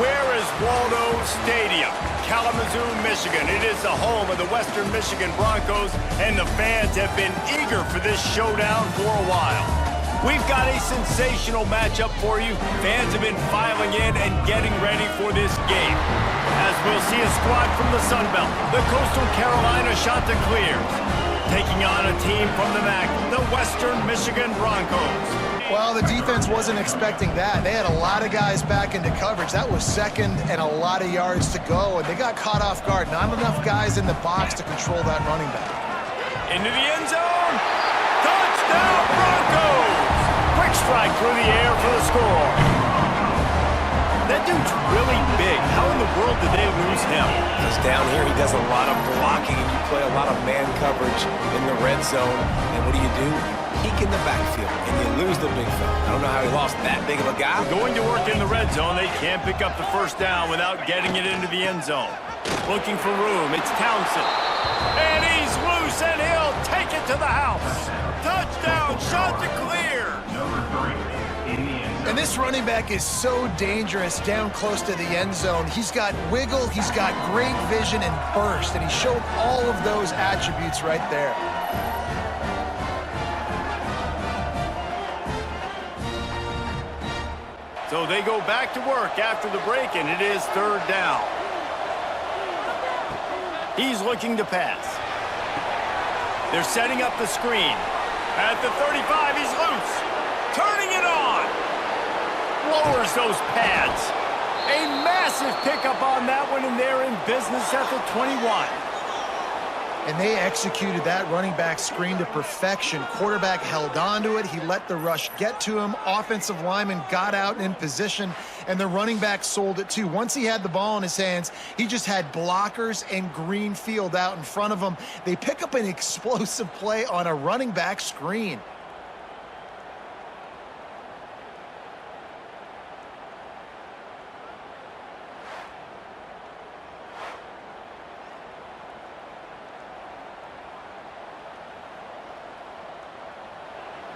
Where is Waldo Stadium? Kalamazoo, Michigan. It is the home of the Western Michigan Broncos, and the fans have been eager for this showdown for a while. We've got a sensational matchup for you. Fans have been filing in and getting ready for this game. As we'll see a squad from the Sun Belt, the Coastal Carolina Chanticleers, taking on a team from the MAC, the Western Michigan Broncos. Well, the defense wasn't expecting that. They had a lot of guys back into coverage. That was second and a lot of yards to go, and they got caught off guard. Not enough guys in the box to control that running back. Into the end zone. Touchdown, Broncos! Quick strike through the air for the score. That dude's really big. How in the world did they lose him? Because down here he does a lot of blocking, and you play a lot of man coverage in the red zone. And what do? Peek in the backfield, and you lose the big fella. I don't know how he lost that big of a guy. Going to work in the red zone, they can't pick up the first down without getting it into the end zone. Looking for room, it's Townsend. And he's loose, and he'll take it to the house. Touchdown, Chanticleer! And this running back is so dangerous down close to the end zone. He's got wiggle, he's got great vision and burst, and he showed all of those attributes right there. So they go back to work after the break, and it is third down. He's looking to pass. They're setting up the screen. At the 35, he's loose. Turning it on. Lowers those pads. A massive pickup on that one, and they're in business at the 21. And they executed that running back screen to perfection. Quarterback held on to it. He let the rush get to him. Offensive lineman got out in position, and the running back sold it too. Once he had the ball in his hands, he just had blockers and green field out in front of him. They pick up an explosive play on a running back screen.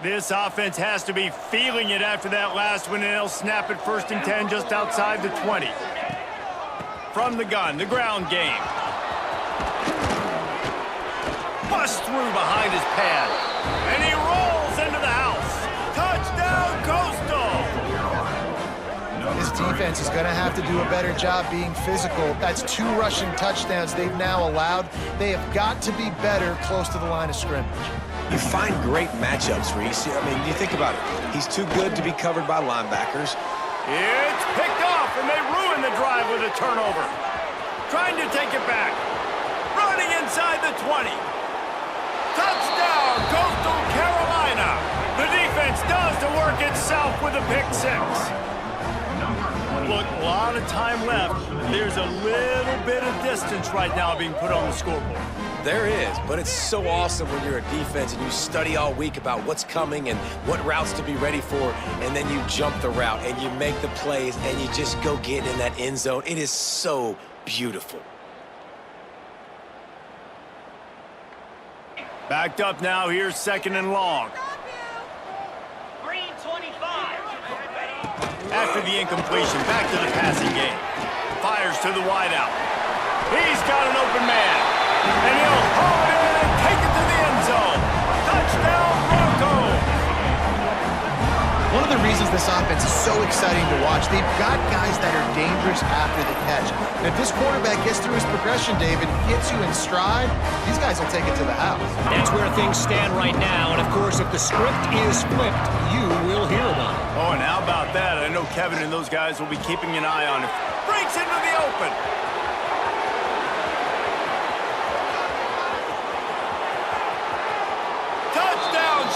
This offense has to be feeling it after that last one, and they'll snap it 1st and 10 just outside the 20. From the gun, the ground game. Bust through behind his pad, and he rolls into the house. Touchdown, Coastal! This defense is going to have to do a better job being physical. That's 2 rushing touchdowns they've now allowed. They have got to be better close to the line of scrimmage. You find great matchups, Reese. I mean, you think about it. He's too good to be covered by linebackers. It's picked off, and they ruin the drive with a turnover. Trying to take it back. Running inside the 20. Touchdown, Coastal Carolina. The defense does the work itself with a pick 6. Look, a lot of time left. There's a little bit of distance right now being put on the scoreboard. There is, but it's so awesome when you're a defense and you study all week about what's coming and what routes to be ready for, and then you jump the route and you make the plays and you just go get in that end zone. It is so beautiful. Backed up now, here's 2nd and long. Green 25. After the incompletion, back to the passing game. Fires to the wideout. He's got an open man. And he'll haul it in and take it to the end zone. Touchdown, Broncos! One of the reasons this offense is so exciting to watch, they've got guys that are dangerous after the catch. And if this quarterback gets through his progression, David, gets you in stride, these guys will take it to the house. That's where things stand right now. And, of course, if the script is flipped, you will hear about it. Oh, and how about that? I know Kevin and those guys will be keeping an eye on it. Breaks into the open.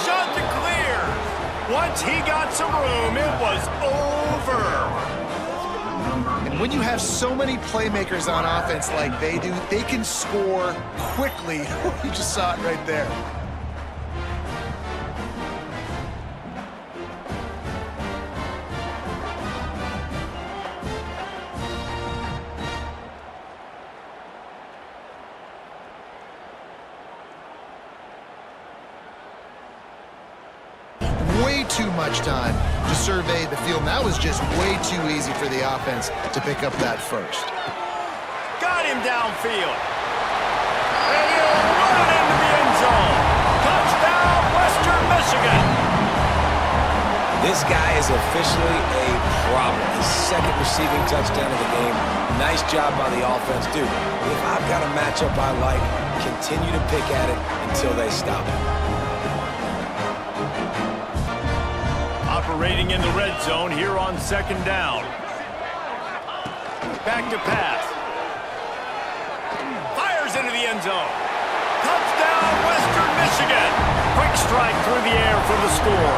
Chanticleer. Once he got some room, it was over. And when you have so many playmakers on offense like they do, they can score quickly. You just saw it right there. too much time to survey the field. And that was just way too easy for the offense to pick up that first. Got him downfield. And he'll run it into the end zone. Touchdown, Western Michigan. This guy is officially a problem. His second receiving touchdown of the game. Nice job by the offense. Dude, if I've got a matchup I like, continue to pick at it until they stop it. Operating in the red zone here on second down. Back to pass. Fires into the end zone. Touchdown, Western Michigan. Quick strike through the air for the score.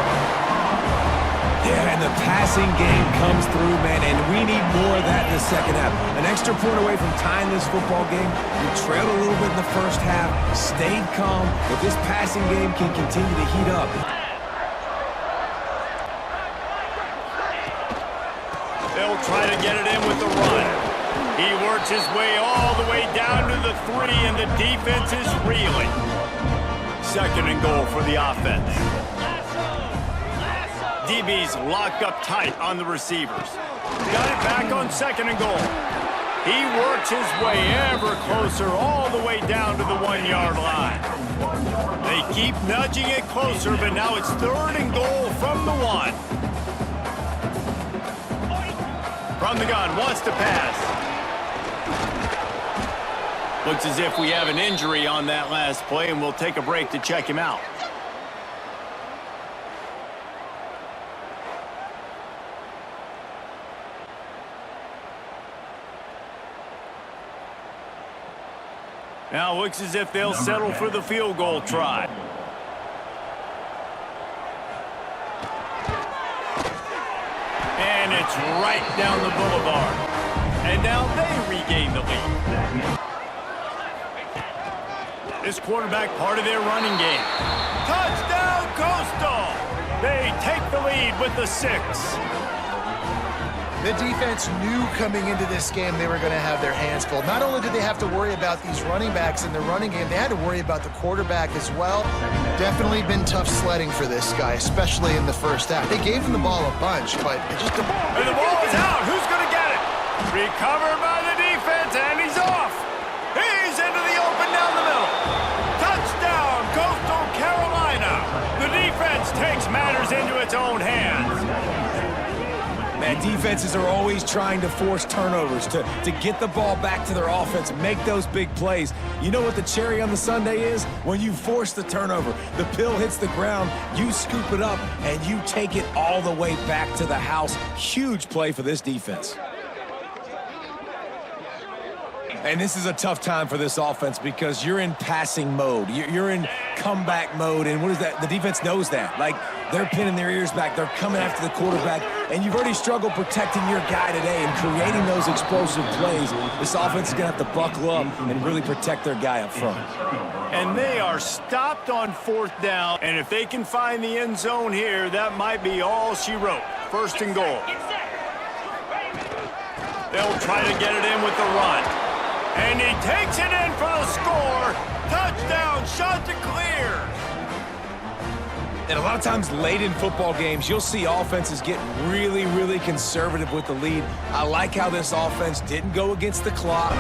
Yeah, and the passing game comes through, man, and we need more of that in the second half. An extra point away from tying this football game. We trailed a little bit in the first half, stayed calm. If this passing game can continue to heat up. They'll try to get it in with the run. He works his way all the way down to the 3, and the defense is reeling. Second and goal for the offense. DB's locked up tight on the receivers. Got it back on second and goal. He works his way ever closer all the way down to the 1-yard line. They keep nudging it closer, but now it's third and goal from the 1. From the gun, wants to pass. Looks as if we have an injury on that last play, and we'll take a break to check him out. Now looks as if they'll settle for the field goal try. And it's right down the boulevard. And now they regain the lead. This quarterback part of their running game. Touchdown, Coastal! They take the lead with the 6. The defense knew coming into this game they were going to have their hands full. Not only did they have to worry about these running backs in the running game, they had to worry about the quarterback as well. Definitely been tough sledding for this guy, especially in the first half. They gave him the ball a bunch, but it just... And the ball is out. Who's going to get it? Recovered by the defense, and he's off. He's into the open down the middle. Touchdown, Coastal Carolina. The defense takes matters into its own hands. Man, defenses are always trying to force turnovers to get the ball back to their offense and make those big plays. You know what the cherry on the sundae is? When you force the turnover, the pill hits the ground, you scoop it up, and you take it all the way back to the house. Huge play for this defense. And this is a tough time for this offense because you're in passing mode. You're in comeback mode, and what is that? The defense knows that. Like, they're pinning their ears back. They're coming after the quarterback, and you've already struggled protecting your guy today and creating those explosive plays. This offense is going to have to buckle up and really protect their guy up front. And they are stopped on fourth down, and if they can find the end zone here, that might be all she wrote. First and goal. They'll try to get it in with the run. And he takes it in for the score. Touchdown, shot to clear. And a lot of times late in football games, you'll see offenses get really, really conservative with the lead. I like how this offense didn't go against the clock.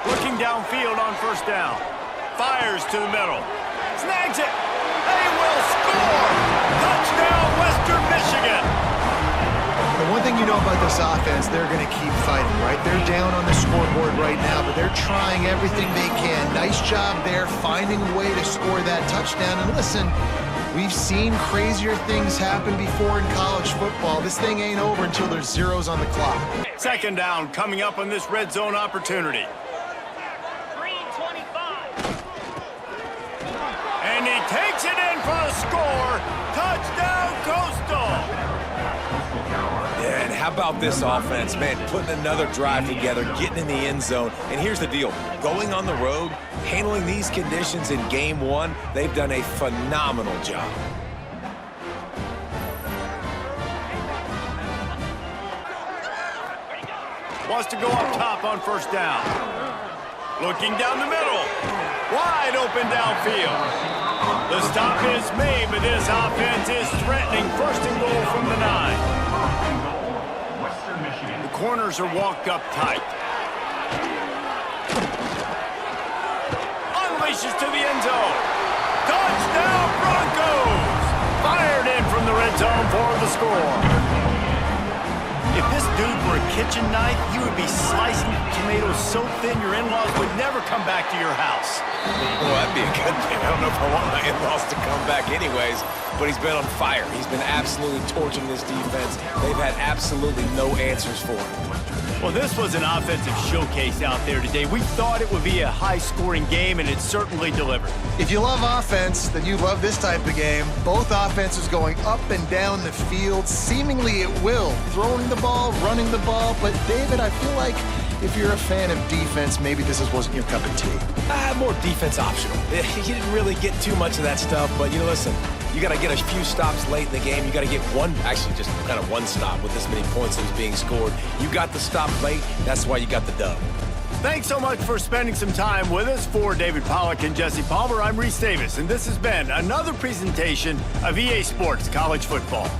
Looking downfield on first down. Fires to the middle. Snags it. They will score. Touchdown, Western Michigan. The one thing you know about this offense, they're going to keep fighting, right? They're down on the scoreboard right now, but they're trying everything they can. Nice job there, finding a way to score that touchdown. And listen, we've seen crazier things happen before in college football. This thing ain't over until there's zeros on the clock. Second down coming up on this red zone opportunity. Green 25. And he takes it in for the score. Touchdown, Coastal. Yeah, and how about this offense, man, putting another drive together, getting in the end zone. And here's the deal. Going on the road, handling these conditions in game one, they've done a phenomenal job. Wants to go up top on first down. Looking down the middle. Wide open downfield. The stop is made, but this offense is threatening. First and goal from the 9. The corners are walked up tight. Unleashes to the end zone. Touchdown Broncos! Fired in from the red zone for the score. If this dude were a kitchen knife, you would be slicing tomatoes so thin your in-laws would never come back to your house. Well, that'd be a good thing. I don't know if I want my in-laws to come back anyways, but he's been on fire. He's been absolutely torching this defense. They've had absolutely no answers for him. Well, this was an offensive showcase out there today. We thought it would be a high-scoring game, and it certainly delivered. If you love offense, then you love this type of game. Both offenses going up and down the field, seemingly at will, throwing the ball, running the ball. But, David, I feel like if you're a fan of defense, maybe this wasn't your cup of tea. More defense optional. He didn't really get too much of that stuff, but, listen, you got to get a few stops late in the game. You got to get just kind of one stop with this many points that was being scored. You got the stop late. That's why you got the dub. Thanks so much for spending some time with us. For David Pollack and Jesse Palmer, I'm Reese Davis, and this has been another presentation of EA Sports College Football.